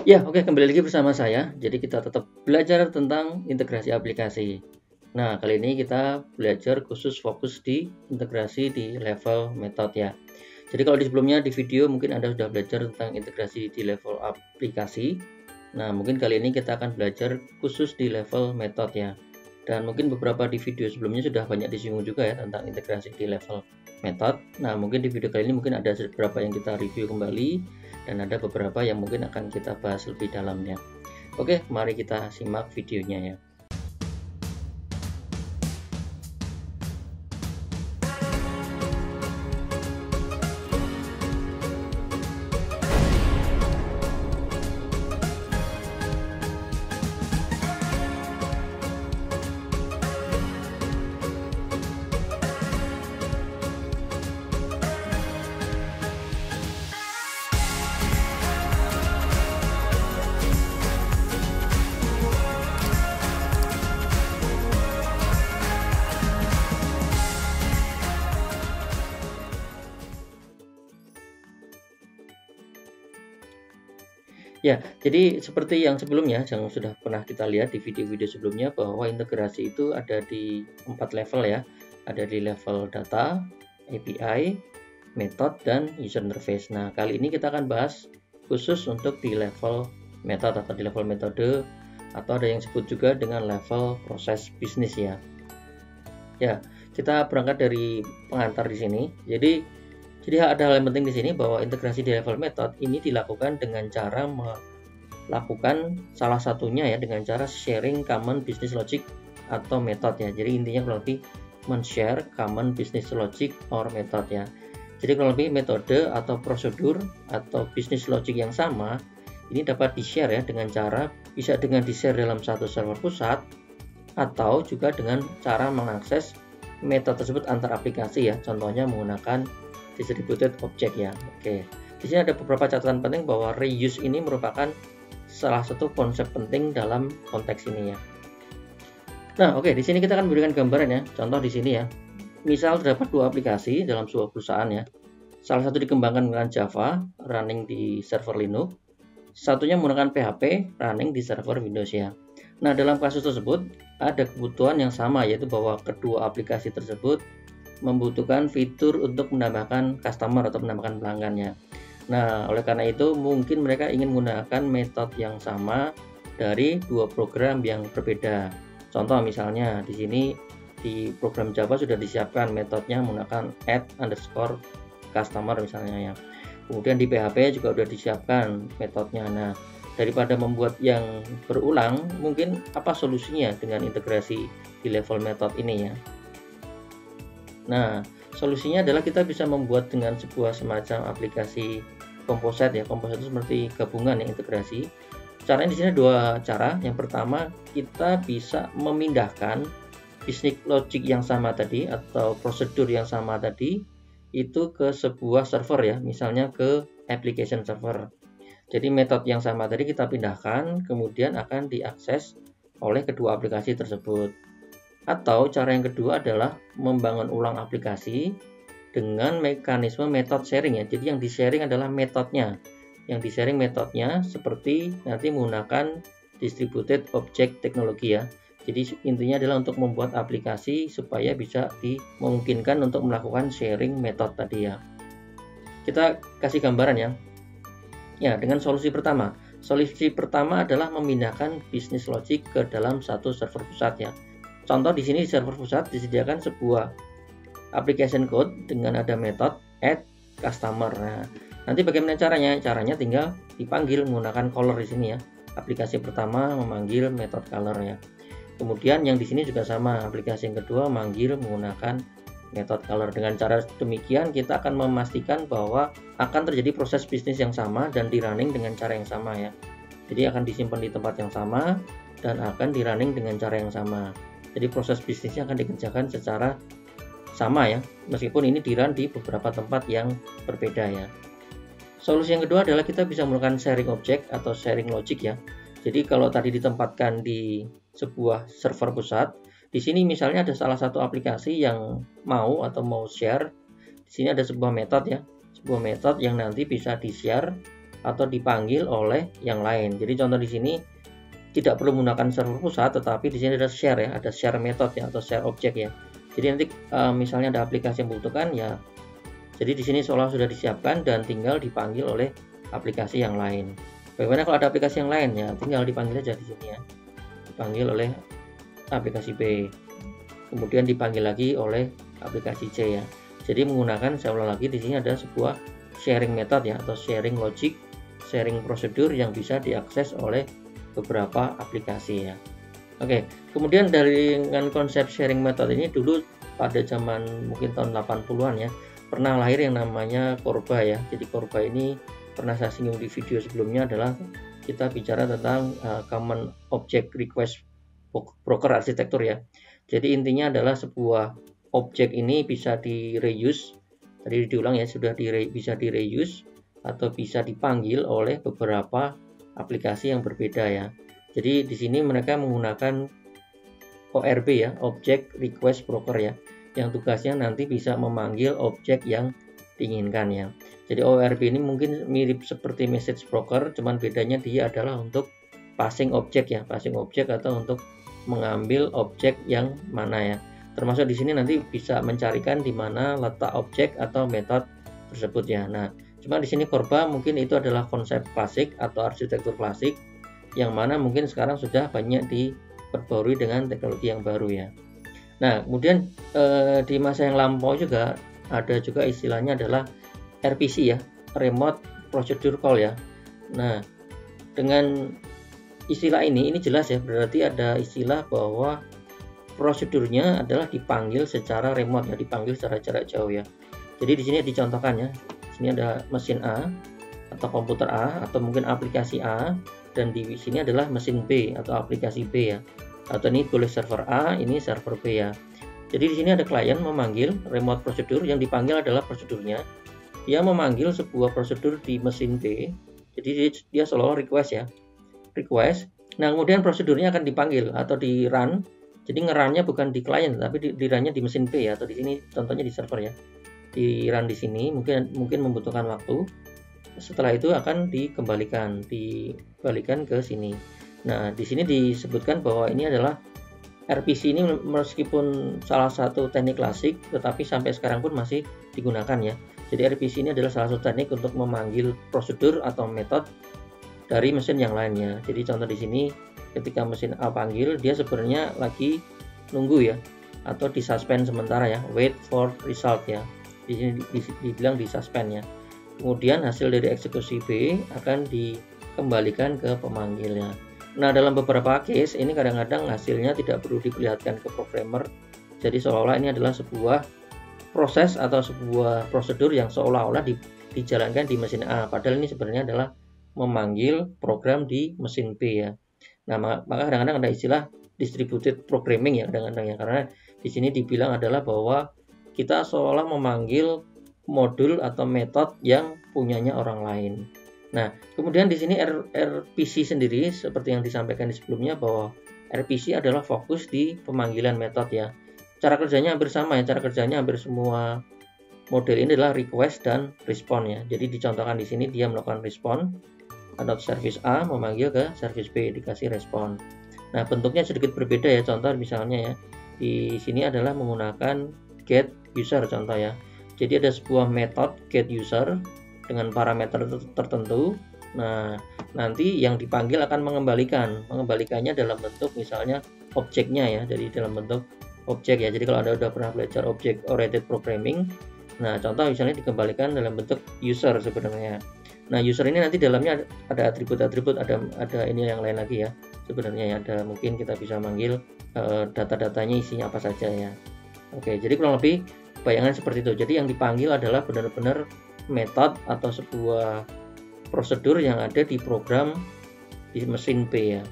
Ya, oke, kembali lagi bersama saya. Jadi kita tetap belajar tentang integrasi aplikasi. Nah, kali ini kita belajar khusus fokus di integrasi di level metode ya. Jadi kalau di sebelumnya di video mungkin Anda sudah belajar tentang integrasi di level aplikasi. Nah, mungkin kali ini kita akan belajar khusus di level metode ya. Dan mungkin beberapa di video sebelumnya sudah banyak disinggung juga ya tentang integrasi di level metode. Nah, mungkin di video kali ini mungkin ada beberapa yang kita review kembali dan ada beberapa yang mungkin akan kita bahas lebih dalamnya. Oke, mari kita simak videonya ya. Ya, jadi seperti yang sebelumnya, yang sudah pernah kita lihat di video-video sebelumnya, bahwa integrasi itu ada di 4 level ya. Ada di level data, API, method, dan user interface. Nah, kali ini kita akan bahas khusus untuk di level method atau di level metode, atau ada yang disebut juga dengan level proses bisnis ya. Ya, kita berangkat dari pengantar di sini. Jadi ada hal yang penting di sini bahwa integrasi di level method ini dilakukan dengan cara melakukan salah satunya ya dengan cara sharing common business logic atau method ya. Jadi intinya kurang lebih men-share common business logic or method ya. Jadi kurang lebih metode atau prosedur atau business logic yang sama ini dapat di-share ya dengan cara bisa dengan di-share dalam satu server pusat atau juga dengan cara mengakses metode tersebut antar aplikasi ya. Contohnya menggunakan distributed object ya. Oke. Di sini ada beberapa catatan penting bahwa reuse ini merupakan salah satu konsep penting dalam konteks ini ya. Nah, oke, di sini kita akan memberikan gambaran ya. Contoh di sini ya. Misal terdapat dua aplikasi dalam sebuah perusahaan ya. Salah satu dikembangkan dengan Java, running di server Linux. Satunya menggunakan PHP, running di server Windows ya. Nah, dalam kasus tersebut ada kebutuhan yang sama, yaitu bahwa kedua aplikasi tersebut membutuhkan fitur untuk menambahkan customer atau menambahkan pelanggannya. Nah, oleh karena itu mungkin mereka ingin menggunakan metode yang sama dari dua program yang berbeda. Contoh misalnya di sini di program Java sudah disiapkan metodenya menggunakan add_customer misalnya ya. Kemudian di PHP juga sudah disiapkan metodenya. Nah, daripada membuat yang berulang, mungkin apa solusinya dengan integrasi di level metode ini ya. Nah, solusinya adalah kita bisa membuat dengan sebuah semacam aplikasi komposit ya. Komposit itu seperti gabungan yang integrasi. Caranya di sini dua cara. Yang pertama, kita bisa memindahkan business logic yang sama tadi atau prosedur yang sama tadi itu ke sebuah server ya, misalnya ke application server. Jadi metode yang sama tadi kita pindahkan, kemudian akan diakses oleh kedua aplikasi tersebut. Atau cara yang kedua adalah membangun ulang aplikasi dengan mekanisme method sharing ya. Jadi yang di-sharing adalah metodenya. Yang di-sharing metodenya seperti nanti menggunakan distributed object teknologi ya. Jadi intinya adalah untuk membuat aplikasi supaya bisa dimungkinkan untuk melakukan sharing method tadi ya. Kita kasih gambaran ya. Ya, dengan solusi pertama. Solusi pertama adalah memindahkan business logic ke dalam satu server pusat ya. Contoh di sini di server pusat disediakan sebuah application code dengan ada metode add_customer. Nah, nanti bagaimana caranya? Caranya tinggal dipanggil menggunakan color di sini ya. Aplikasi pertama memanggil metode color ya. Kemudian yang di sini juga sama, aplikasi yang kedua memanggil menggunakan metode color. Dengan cara demikian kita akan memastikan bahwa akan terjadi proses bisnis yang sama dan di running dengan cara yang sama ya. Jadi akan disimpan di tempat yang sama dan akan di running dengan cara yang sama. Jadi proses bisnisnya akan dikerjakan secara sama ya, meskipun ini di-run di beberapa tempat yang berbeda ya. Solusi yang kedua adalah kita bisa menggunakan sharing object atau sharing logic ya. Jadi kalau tadi ditempatkan di sebuah server pusat, di sini misalnya ada salah satu aplikasi yang mau share. Di sini ada sebuah metode ya, sebuah metode yang nanti bisa di-share atau dipanggil oleh yang lain. Jadi contoh di sini tidak perlu menggunakan server pusat, tetapi di sini ada share ya, ada share method ya atau share object ya. Jadi nanti misalnya ada aplikasi yang membutuhkan ya, jadi di sini seolah sudah disiapkan dan tinggal dipanggil oleh aplikasi yang lain. Bagaimana kalau ada aplikasi yang lain ya, tinggal dipanggil aja di sini ya, dipanggil oleh aplikasi B, kemudian dipanggil lagi oleh aplikasi C ya. Jadi menggunakan, saya ulang lagi, di sini ada sebuah sharing method ya atau sharing logic, sharing prosedur yang bisa diakses oleh beberapa aplikasi ya. Oke, kemudian dengan konsep sharing method ini dulu pada zaman mungkin tahun 80-an ya, pernah lahir yang namanya Corba ya. Jadi Corba ini pernah saya singgung di video sebelumnya, adalah kita bicara tentang Common Object Request Broker arsitektur ya. Jadi intinya adalah sebuah objek ini bisa di reuse, tadi diulang ya, sudah bisa di reuse atau bisa dipanggil oleh beberapa aplikasi yang berbeda ya. Jadi di sini mereka menggunakan ORB ya, Object Request Broker ya, yang tugasnya nanti bisa memanggil objek yang diinginkan ya. Jadi ORB ini mungkin mirip seperti message broker, cuman bedanya dia adalah untuk passing objek ya, passing objek atau untuk mengambil objek yang mana ya. Termasuk di sini nanti bisa mencarikan di mana letak objek atau metode tersebut ya. Nah, cuma di sini Corba mungkin itu adalah konsep klasik atau arsitektur klasik yang mana mungkin sekarang sudah banyak diperbarui dengan teknologi yang baru ya. Nah, kemudian di masa yang lampau juga ada juga istilahnya adalah RPC ya, Remote Procedure Call ya. Nah, dengan istilah ini jelas ya, berarti ada istilah bahwa prosedurnya adalah dipanggil secara remote ya, dipanggil secara jarak jauh ya. Jadi di sini dicontohkan ya. Di sini ada mesin A atau komputer A atau mungkin aplikasi A, dan di sini adalah mesin B atau aplikasi B ya. Atau ini boleh server A, ini server B ya. Jadi di sini ada klien memanggil remote prosedur, yang dipanggil adalah prosedurnya. Dia memanggil sebuah prosedur di mesin B. Jadi dia seolah request ya. Request. Nah, kemudian prosedurnya akan dipanggil atau di run. Jadi ngerunnya bukan di klien, tapi di runnya di mesin B ya, atau di sini contohnya di server ya. Di run di sini mungkin membutuhkan waktu. Setelah itu akan dikembalikan ke sini. Nah, di sini disebutkan bahwa ini adalah RPC ini, meskipun salah satu teknik klasik, tetapi sampai sekarang pun masih digunakan ya. Jadi RPC ini adalah salah satu teknik untuk memanggil prosedur atau metode dari mesin yang lainnya. Jadi contoh di sini, ketika mesin A panggil, dia sebenarnya lagi nunggu ya, atau di suspend sementara ya, wait for result ya. Di sini dibilang di suspend ya. Kemudian hasil dari eksekusi B akan dikembalikan ke pemanggilnya. Nah, dalam beberapa case ini kadang-kadang hasilnya tidak perlu diperlihatkan ke programmer. Jadi seolah-olah ini adalah sebuah proses atau sebuah prosedur yang seolah-olah dijalankan di mesin A, padahal ini sebenarnya adalah memanggil program di mesin B ya. Nah, maka kadang-kadang ada istilah distributed programming ya kadang-kadang ya, karena di sini dibilang adalah bahwa kita seolah memanggil modul atau metode yang punyanya orang lain. Nah, kemudian di sini RPC sendiri seperti yang disampaikan di sebelumnya, bahwa RPC adalah fokus di pemanggilan metode ya. Cara kerjanya hampir sama ya, cara kerjanya hampir semua model ini adalah request dan respond ya. Jadi dicontohkan di sini dia melakukan respond atau service A memanggil ke service B, dikasih respon. Nah, bentuknya sedikit berbeda ya. Contoh misalnya ya, di sini adalah menggunakan get user contoh ya. Jadi ada sebuah metode get user dengan parameter tertentu. Nah, nanti yang dipanggil akan mengembalikannya dalam bentuk misalnya objeknya ya. Jadi dalam bentuk objek ya. Jadi kalau Anda sudah pernah belajar object oriented programming, nah contoh misalnya dikembalikan dalam bentuk user sebenarnya. Nah, user ini nanti dalamnya ada atribut-atribut, ada ini yang lain lagi ya. Sebenarnya ya, ada mungkin kita bisa manggil data-datanya isinya apa saja ya. Oke, jadi kurang lebih bayangan seperti itu. Jadi yang dipanggil adalah benar-benar metode atau sebuah prosedur yang ada di program di mesin B ya.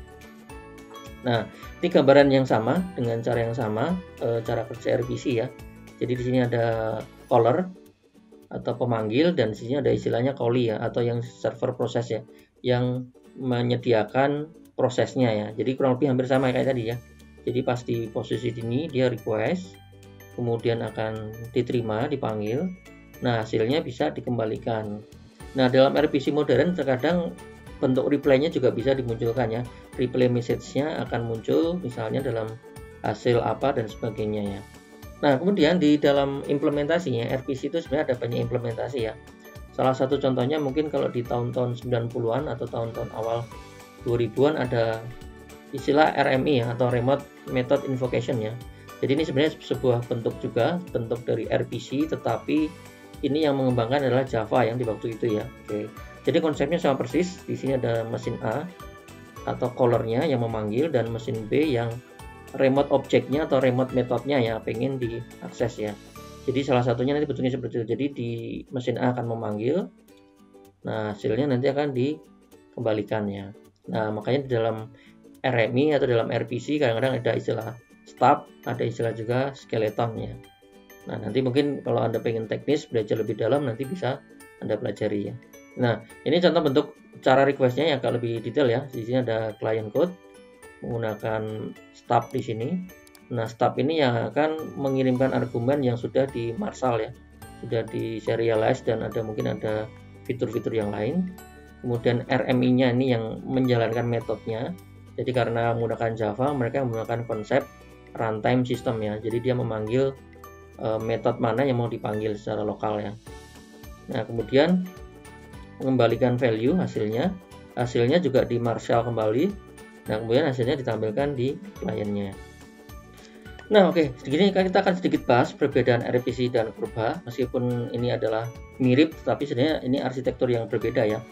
Nah, ini gambaran yang sama dengan cara yang sama, cara kerja RPC ya. Jadi di sini ada caller atau pemanggil, dan di sini ada istilahnya callee ya, atau yang server proses ya, yang menyediakan prosesnya ya. Jadi kurang lebih hampir sama kayak tadi ya. Jadi pas di posisi ini dia request, kemudian akan diterima, dipanggil. Nah, hasilnya bisa dikembalikan. Nah, dalam RPC modern terkadang bentuk reply-nya juga bisa dimunculkan ya. Reply message-nya akan muncul misalnya dalam hasil apa dan sebagainya ya. Nah, kemudian di dalam implementasinya RPC itu sebenarnya ada banyak implementasi ya. Salah satu contohnya mungkin kalau di tahun-tahun 90-an atau tahun-tahun awal 2000-an ada istilah RMI ya, atau Remote Method Invocation ya. Jadi ini sebenarnya sebuah bentuk dari RPC, tetapi ini yang mengembangkan adalah Java yang di waktu itu ya. Oke. Jadi konsepnya sama persis. Di sini ada mesin A atau callernya yang memanggil dan mesin B yang remote objeknya atau remote metodenya ya pengen diakses ya. Jadi salah satunya nanti bentuknya seperti itu. Jadi di mesin A akan memanggil. Nah, hasilnya nanti akan dikembalikan ya. Nah, makanya di dalam RMI atau dalam RPC kadang-kadang ada istilah stub, ada istilah juga skeleton ya. Nah, nanti mungkin kalau Anda pengen teknis belajar lebih dalam nanti bisa Anda pelajari ya. Nah, ini contoh bentuk cara requestnya yang agak lebih detail ya. Di sini ada client code menggunakan stub di sini. Nah, stub ini yang akan mengirimkan argumen yang sudah di Marshall ya, sudah di serialize dan mungkin ada fitur-fitur yang lain. Kemudian RMI-nya ini yang menjalankan metodenya. Jadi karena menggunakan Java, mereka menggunakan konsep runtime system ya. Jadi dia memanggil metode mana yang mau dipanggil secara lokal ya. Nah, kemudian mengembalikan value hasilnya juga di Marshall kembali. Nah, kemudian hasilnya ditampilkan di kliennya. Nah, oke, segini kita akan sedikit bahas perbedaan RPC dan Kurba. Meskipun ini adalah mirip, tapi sebenarnya ini arsitektur yang berbeda ya.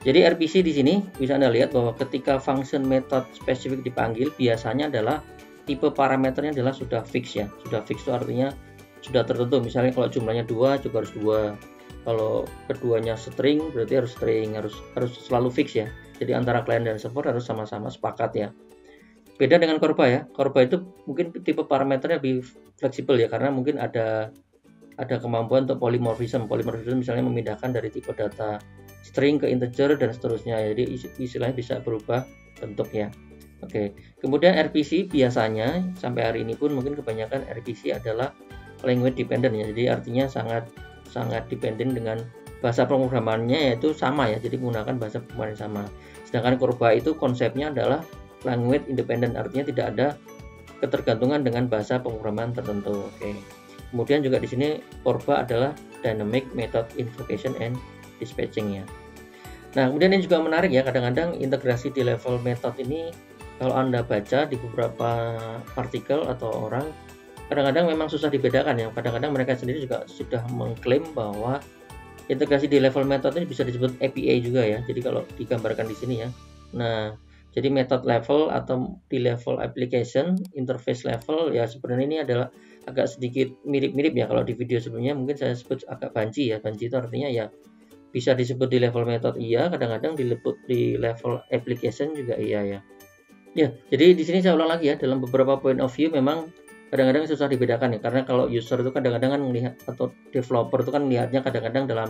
Jadi RPC di sini bisa Anda lihat bahwa ketika function method spesifik dipanggil, biasanya adalah tipe parameternya adalah sudah fix ya. Sudah fix itu artinya sudah tertentu. Misalnya kalau jumlahnya 2 juga harus 2. Kalau keduanya string berarti harus string, harus selalu fix ya. Jadi antara klien dan server harus sama-sama sepakat ya. Beda dengan Kurba ya. Kurba itu mungkin tipe parameternya lebih fleksibel ya, karena mungkin ada kemampuan untuk polymorphism. Polymorphism misalnya memindahkan dari tipe data string ke integer dan seterusnya. Jadi istilahnya bisa berubah bentuk ya. Oke. Kemudian RPC biasanya sampai hari ini pun mungkin kebanyakan RPC adalah language dependent ya. Jadi artinya sangat dependent dengan bahasa pemrogramannya, yaitu sama ya. Jadi menggunakan bahasa pemrograman yang sama. Sedangkan Kurba itu konsepnya adalah language independent, artinya tidak ada ketergantungan dengan bahasa pemrograman tertentu. Oke. Kemudian juga di sini Kurba adalah dynamic method invocation and dispatching ya. Nah, kemudian ini juga menarik ya, kadang-kadang integrasi di level method ini kalau Anda baca di beberapa artikel atau orang, kadang-kadang memang susah dibedakan ya. Kadang-kadang mereka sendiri juga sudah mengklaim bahwa integrasi di level method ini bisa disebut API juga ya. Jadi kalau digambarkan di sini ya. Nah, jadi method level atau di level application, interface level ya sebenarnya ini adalah agak sedikit mirip-mirip ya. Kalau di video sebelumnya mungkin saya sebut agak banci ya. Banci itu artinya ya bisa disebut di level method iya, kadang-kadang di level application juga iya ya. Ya, jadi di sini saya ulang lagi ya, dalam beberapa point of view memang kadang-kadang susah dibedakan ya, karena kalau user itu kadang-kadang kan melihat atau developer itu kan melihatnya kadang-kadang dalam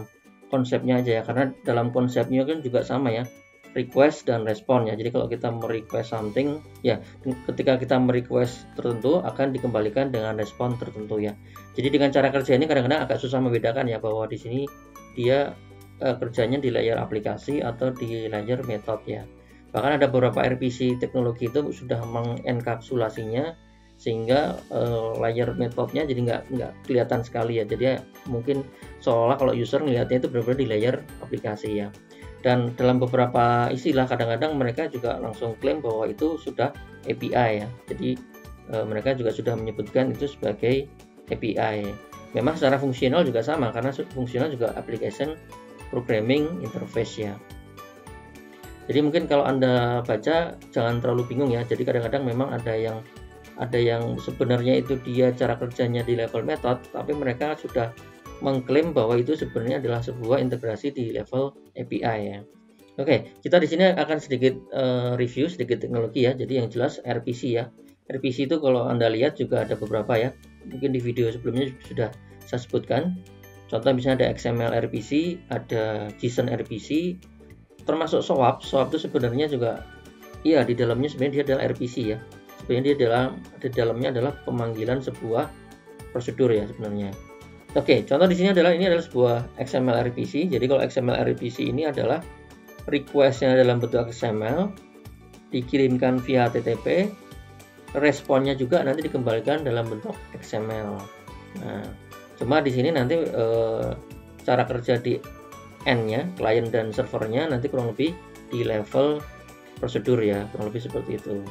konsepnya aja ya, karena dalam konsepnya kan juga sama ya, request dan respon ya. Jadi kalau kita merequest something ya, ketika kita merequest tertentu akan dikembalikan dengan respon tertentu ya. Jadi dengan cara kerja ini kadang-kadang agak susah membedakan ya, bahwa di sini dia kerjanya di layer aplikasi atau di layer method ya. Bahkan ada beberapa RPC teknologi itu sudah mengenkapsulasinya sehingga layer metodenya jadi nggak kelihatan sekali ya. Jadi mungkin seolah kalau user melihatnya itu benar-benar di layer aplikasi ya. Dan dalam beberapa istilah kadang-kadang mereka juga langsung klaim bahwa itu sudah API ya. Jadi mereka juga sudah menyebutkan itu sebagai API. Memang secara fungsional juga sama, karena fungsional juga application programming interface ya. Jadi mungkin kalau Anda baca jangan terlalu bingung ya. Jadi kadang-kadang memang ada yang sebenarnya itu dia cara kerjanya di level method, tapi mereka sudah mengklaim bahwa itu sebenarnya adalah sebuah integrasi di level API ya. Oke, kita di sini akan sedikit review sedikit teknologi ya. Jadi yang jelas RPC ya. RPC itu kalau Anda lihat juga ada beberapa ya. Mungkin di video sebelumnya sudah saya sebutkan. Contoh misalnya ada XML RPC, ada JSON RPC, termasuk SOAP. SOAP itu sebenarnya juga, iya di dalamnya sebenarnya dia adalah RPC ya. Sebenarnya dia di dalamnya adalah pemanggilan sebuah prosedur ya sebenarnya. Oke, contoh di sini adalah sebuah XML RPC. Jadi kalau XML RPC ini adalah request-nya dalam bentuk XML, dikirimkan via HTTP, responnya juga nanti dikembalikan dalam bentuk XML. Nah, cuma di sini nanti cara kerja di end-nya, klien dan servernya nanti kurang lebih di level prosedur ya, kurang lebih seperti itu.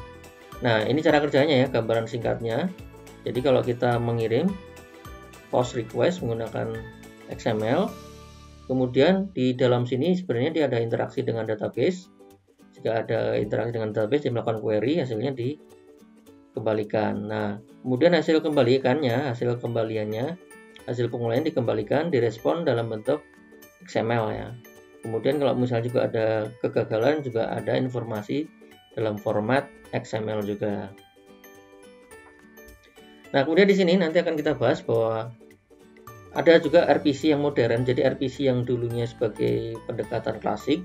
Nah, ini cara kerjanya ya, gambaran singkatnya. Jadi kalau kita mengirim post request menggunakan XML, kemudian di dalam sini sebenarnya dia ada interaksi dengan database. Jika ada interaksi dengan database, dia melakukan query, hasilnya dikembalikan. Nah, kemudian hasil kembaliannya, hasil pengumpulan dikembalikan, direspon dalam bentuk XML ya. Kemudian kalau misalnya juga ada kegagalan, juga ada informasi dalam format XML juga. Nah, kemudian di sini nanti akan kita bahas bahwa ada juga RPC yang modern. Jadi RPC yang dulunya sebagai pendekatan klasik,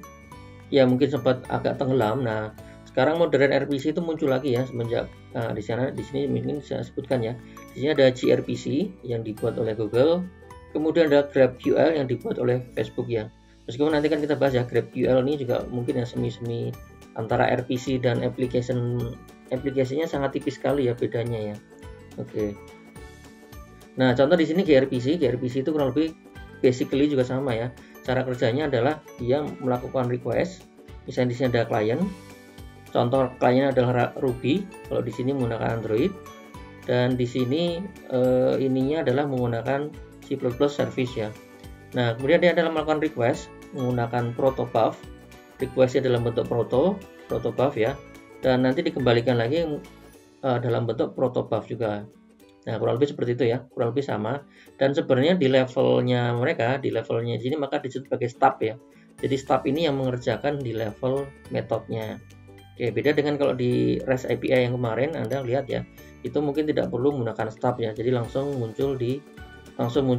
ya mungkin sempat agak tenggelam. Nah, sekarang modern RPC itu muncul lagi ya semenjak di sini mungkin saya sebutkan ya. Di sini ada gRPC yang dibuat oleh Google, kemudian ada GraphQL yang dibuat oleh Facebook ya. Meskipun nanti kan kita bahas ya, GraphQL ini juga mungkin ya semi-semi antara RPC dan aplikasinya sangat tipis sekali ya bedanya ya. Oke. Nah, contoh di sini gRPC itu kurang lebih basically juga sama ya. Cara kerjanya adalah dia melakukan request. Misalnya di sini ada klien. Contoh kliennya adalah Ruby. Kalau di sini menggunakan Android. Dan di sini ininya adalah menggunakan C++ service ya. Nah, kemudian dia adalah melakukan request menggunakan protobuf. Requestnya dalam bentuk protobuf ya. Dan nanti dikembalikan lagi dalam bentuk protobuf juga. Nah, kurang lebih seperti itu ya, kurang lebih sama. Dan sebenarnya di levelnya sini maka disebut sebagai stub ya. Jadi stub ini yang mengerjakan di level metodenya. Oke, beda dengan kalau di REST API yang kemarin Anda lihat ya, itu mungkin tidak perlu menggunakan stub ya. Jadi langsung muncul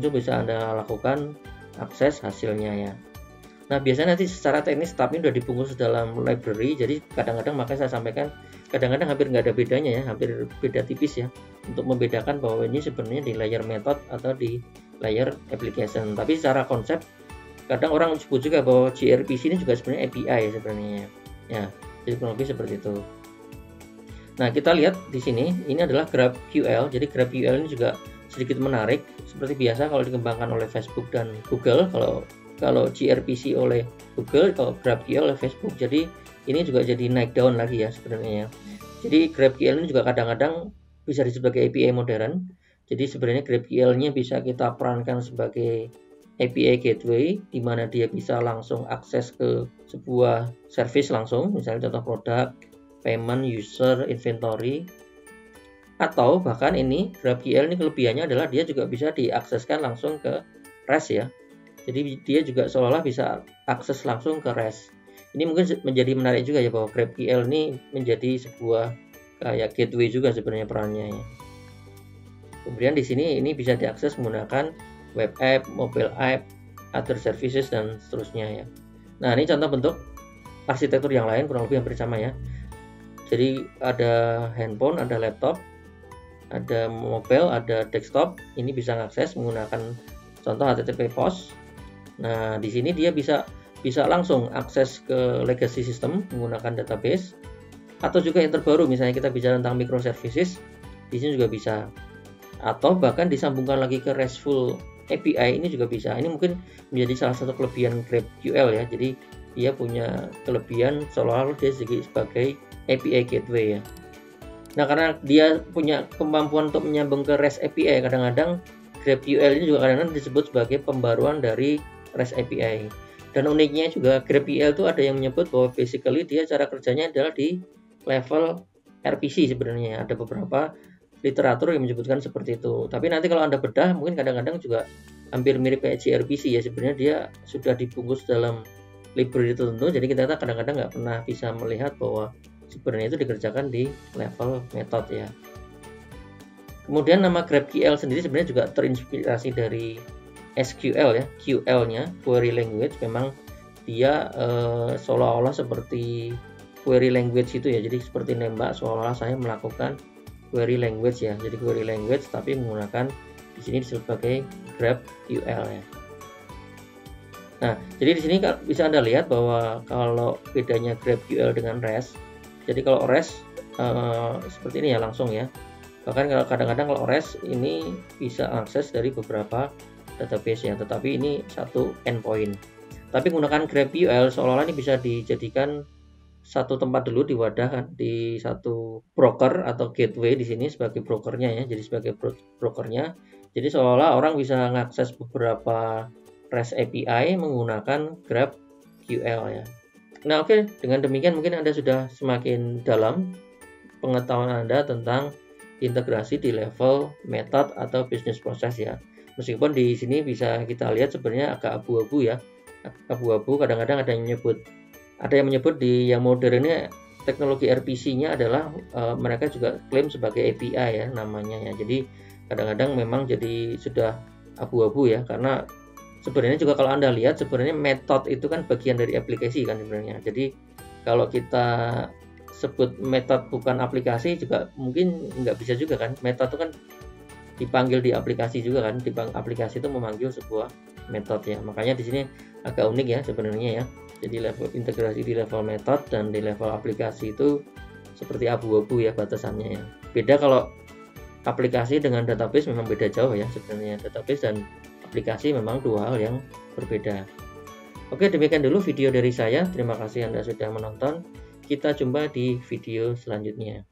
bisa Anda lakukan akses hasilnya ya. Nah, biasanya nanti secara teknis stub ini sudah dibungkus dalam library. Jadi kadang-kadang makanya saya sampaikan kadang-kadang hampir nggak ada bedanya ya, hampir beda tipis ya, untuk membedakan bahwa ini sebenarnya di layer method atau di layer application. Tapi secara konsep kadang orang sebut juga bahwa gRPC ini juga sebenarnya API ya sebenarnya ya. Jadi kurang lebih seperti itu. Nah, kita lihat di sini ini adalah GraphQL. Jadi GraphQL ini juga sedikit menarik. Seperti biasa kalau dikembangkan oleh Facebook dan Google, kalau gRPC oleh Google, kalau GraphQL oleh Facebook. Jadi ini juga jadi naik daun lagi ya sebenarnya ya. Jadi GraphQL ini juga kadang-kadang bisa disebut sebagai API modern. Jadi sebenarnya GraphQL-nya bisa kita perankan sebagai API gateway, di mana dia bisa langsung akses ke sebuah service langsung, misalnya contoh produk, payment, user, inventory. Atau bahkan ini GraphQL ini kelebihannya adalah dia juga bisa diakseskan langsung ke REST ya. Jadi dia juga seolah-olah bisa akses langsung ke REST. Ini mungkin menjadi menarik juga ya, bahwa GraphQL ini menjadi sebuah kayak gateway juga sebenarnya perannya ya. Kemudian di sini ini bisa diakses menggunakan web app, mobile app, other services dan seterusnya ya. Nah, ini contoh bentuk arsitektur yang lain kurang lebih hampir sama ya. Jadi ada handphone, ada laptop, ada mobile, ada desktop. Ini bisa mengakses menggunakan contoh HTTP post. Nah, di sini dia bisa langsung akses ke legacy system menggunakan database, atau juga yang terbaru misalnya kita bicara tentang microservices, di sini juga bisa. Atau bahkan disambungkan lagi ke RESTful API, ini juga bisa. Ini mungkin menjadi salah satu kelebihan GraphQL ya. Jadi dia punya kelebihan seolah-olah dia sebagai API gateway ya. Nah, karena dia punya kemampuan untuk menyambung ke REST API, kadang-kadang GraphQL ini juga kadang-kadang disebut sebagai pembaruan dari REST API. Dan uniknya juga GraphQL itu ada yang menyebut bahwa basically dia cara kerjanya adalah di level RPC sebenarnya. Ada beberapa literatur yang menyebutkan seperti itu. Tapi nanti kalau Anda bedah mungkin kadang-kadang juga hampir mirip kayak gRPC ya. Sebenarnya dia sudah dibungkus dalam library tertentu. Jadi kita kadang-kadang nggak pernah bisa melihat bahwa sebenarnya itu dikerjakan di level method ya. Kemudian nama GraphQL sendiri sebenarnya juga terinspirasi dari SQL ya, QL-nya, query language. Memang dia seolah-olah seperti query language itu ya. Jadi seperti nembak, seolah-olah saya melakukan query language ya. Jadi query language tapi menggunakan Di sini disebut sebagai GraphQL ya. Nah, jadi di sini bisa Anda lihat bahwa kalau bedanya GraphQL dengan REST, jadi kalau REST seperti ini ya langsung ya. Bahkan kalau kadang-kadang kalau REST ini bisa akses dari beberapa database ya, tetapi ini satu endpoint. Tapi menggunakan GraphQL seolah-olah ini bisa dijadikan satu tempat dulu di wadah, di satu broker atau gateway di sini sebagai brokernya ya. Jadi sebagai brokernya. Jadi seolah-olah orang bisa mengakses beberapa REST API menggunakan GraphQL ya. Nah, oke, dengan demikian mungkin Anda sudah semakin dalam pengetahuan Anda tentang integrasi di level method atau business process ya. Meskipun di sini bisa kita lihat sebenarnya agak abu-abu ya. Abu-abu, kadang-kadang ada yang menyebut di yang modernnya teknologi RPC-nya adalah mereka juga klaim sebagai API ya namanya ya. Jadi kadang-kadang memang jadi sudah abu-abu ya, karena sebenarnya juga kalau Anda lihat sebenarnya method itu kan bagian dari aplikasi kan sebenarnya. Jadi kalau kita sebut method bukan aplikasi juga mungkin nggak bisa juga kan. Method itu kan dipanggil di aplikasi juga kan. Di aplikasi itu memanggil sebuah method ya. Makanya di sini agak unik ya sebenarnya ya. Jadi level integrasi di level method dan di level aplikasi itu seperti abu-abu ya batasannya ya. Beda kalau aplikasi dengan database memang beda jauh ya sebenarnya. Database dan aplikasi memang dua hal yang berbeda. Oke, demikian dulu video dari saya. Terima kasih Anda sudah menonton. Kita jumpa di video selanjutnya.